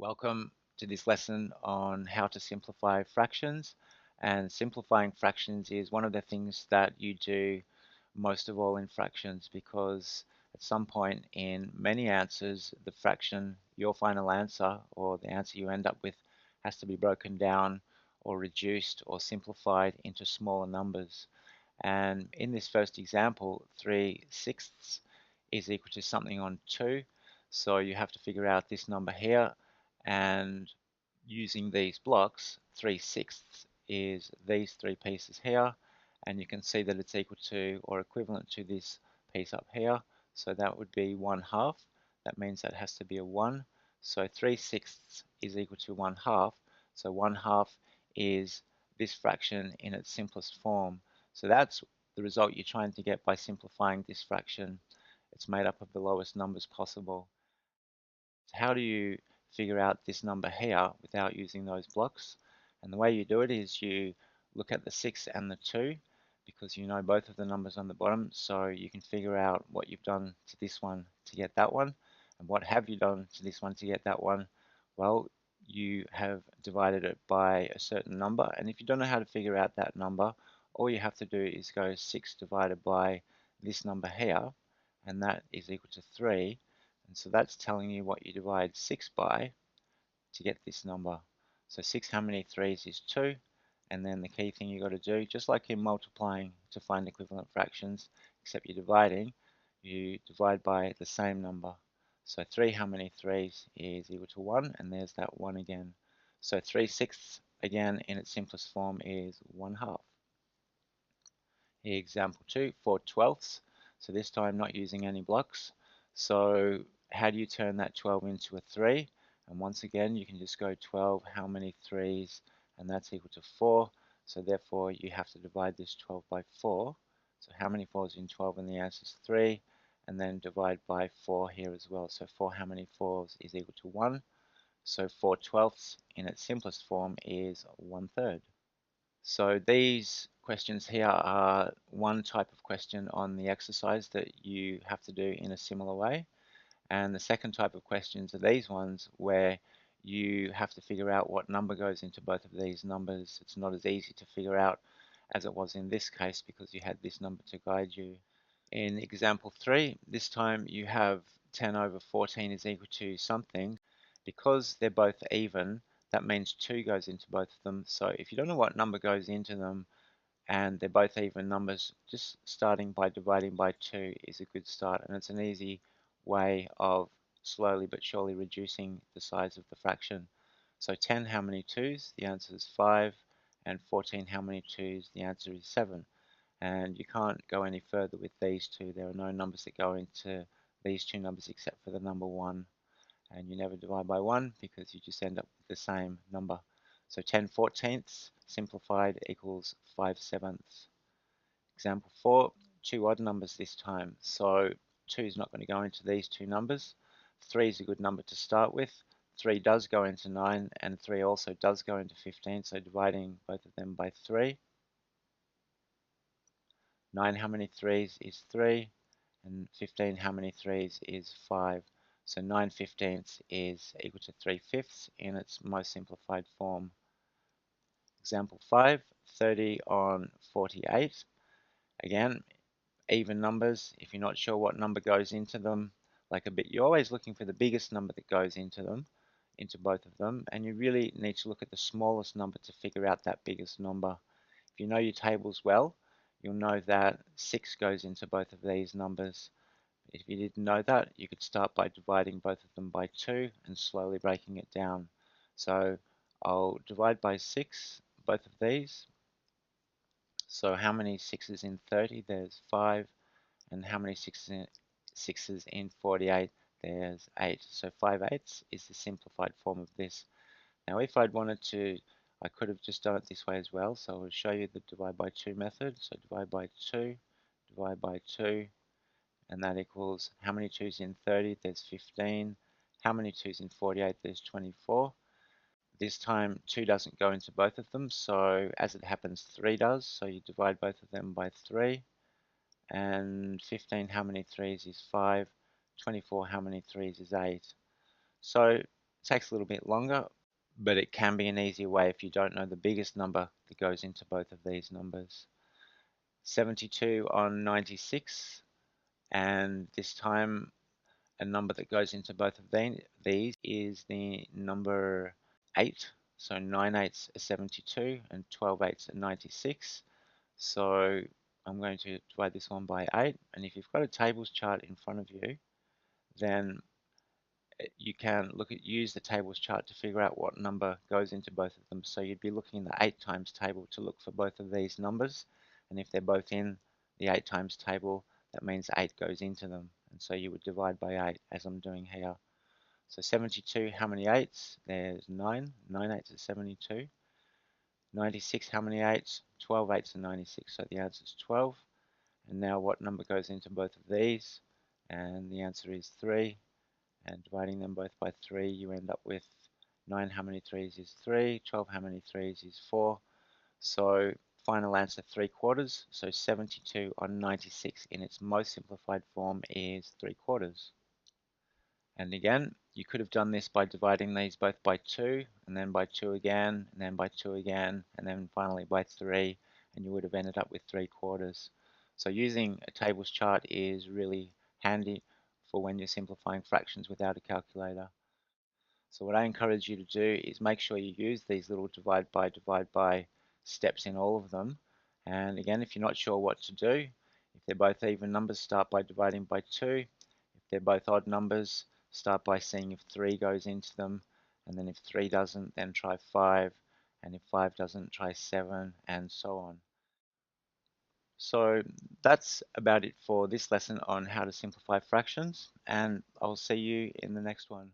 Welcome to this lesson on how to simplify fractions. And simplifying fractions is one of the things that you do most of all in fractions because at some point in many answers, the fraction, your final answer, or the answer you end up with has to be broken down or reduced or simplified into smaller numbers. And in this first example, 3/6 is equal to something on 2. So you have to figure out this number here, and using these blocks, 3/6 is these three pieces here, and you can see that it's equal to or equivalent to this piece up here. So that would be 1/2. That means that has to be a 1. So 3/6 is equal to 1/2. So 1/2 is this fraction in its simplest form. So that's the result you're trying to get by simplifying this fraction. It's made up of the lowest numbers possible. So how do you figure out this number here without using those blocks? And the way you do it is you look at the 6 and the 2 because you know both of the numbers on the bottom, so you can figure out what you've done to this one to get that one, and what have you done to this one to get that one. Well, you have divided it by a certain number, and if you don't know how to figure out that number, all you have to do is go 6 divided by this number here, and that is equal to 3. And so that's telling you what you divide 6 by to get this number. So 6 how many 3's is 2. And then the key thing you got to do, just like in multiplying to find equivalent fractions, except you're dividing, you divide by the same number. So 3 how many 3's is equal to 1, and there's that 1 again. So 3/6 again in its simplest form is 1/2. Example 2, 4/12. So this time not using any blocks. So how do you turn that 12 into a 3? And once again, you can just go 12, how many 3's? And that's equal to 4. So therefore, you have to divide this 12 by 4. So how many 4's in 12? And the answer is 3. And then divide by 4 here as well. So 4 how many 4's is equal to 1. So 4/12 in its simplest form is 1/3. So these questions here are one type of question on the exercise that you have to do in a similar way. And the second type of questions are these ones where you have to figure out what number goes into both of these numbers. It's not as easy to figure out as it was in this case because you had this number to guide you. In example 3, this time you have 10 over 14 is equal to something. Because they're both even, that means 2 goes into both of them. So if you don't know what number goes into them and they're both even numbers, just starting by dividing by 2 is a good start, and it's an easy way of slowly but surely reducing the size of the fraction. So 10 how many 2's? The answer is 5. And 14 how many 2's? The answer is 7. And you can't go any further with these two. There are no numbers that go into these two numbers except for the number 1. And you never divide by 1 because you just end up with the same number. So 10/14 simplified equals 5/7. Example 4, two odd numbers this time. So 2 is not going to go into these two numbers. 3 is a good number to start with. 3 does go into 9, and 3 also does go into 15, so dividing both of them by 3. 9 how many 3's is 3, and 15 how many 3's is 5. So 9/15 is equal to 3/5 in its most simplified form. Example 5, 30 on 48. Again, even numbers. If you're not sure what number goes into them, you're always looking for the biggest number that goes into them, into both of them, and you really need to look at the smallest number to figure out that biggest number. If you know your tables well, you'll know that 6 goes into both of these numbers. If you didn't know that, you could start by dividing both of them by 2 and slowly breaking it down. So I'll divide by 6 both of these. So how many 6's in 30? There's 5. And how many 6's in 48? There's 8. So 5/8 is the simplified form of this. Now if I'd wanted to, I could have just done it this way as well. So I'll show you the divide by 2 method. So divide by 2, divide by 2, and that equals how many 2's in 30? There's 15. How many 2's in 48? There's 24. This time 2 doesn't go into both of them, so as it happens 3 does, so you divide both of them by 3. And 15 how many 3's is 5. 24 how many 3's is 8. So It takes a little bit longer, but it can be an easier way if you don't know the biggest number that goes into both of these numbers. 72 on 96, and this time a number that goes into both of these is the number 8. So 9 eighths are 72 and 12 eighths are 96. So I'm going to divide this one by 8. And if you've got a tables chart in front of you, then you can use the tables chart to figure out what number goes into both of them. So you'd be looking in the 8 times table to look for both of these numbers. And if they're both in the 8 times table, that means 8 goes into them. And so you would divide by 8 as I'm doing here. So 72, how many 8s? There's 9. 9 eighths is 72. 96, how many 8s? 12 eighths are 96. So the answer is 12. And now what number goes into both of these? And the answer is 3. And dividing them both by 3, you end up with 9 how many 3s is 3, 12 how many 3s is 4. So final answer 3/4. So 72 on 96 in its most simplified form is 3/4. And again, you could have done this by dividing these both by 2, and then by 2 again, and then by 2 again, and then finally by 3, and you would have ended up with 3/4. So using a tables chart is really handy for when you're simplifying fractions without a calculator. So what I encourage you to do is make sure you use these little divide by steps in all of them. And again, if you're not sure what to do, if they're both even numbers, start by dividing by 2. If they're both odd numbers, start by seeing if 3 goes into them. And then if 3 doesn't, then try 5. And if 5 doesn't, try 7, and so on. So that's about it for this lesson on how to simplify fractions, and I'll see you in the next one.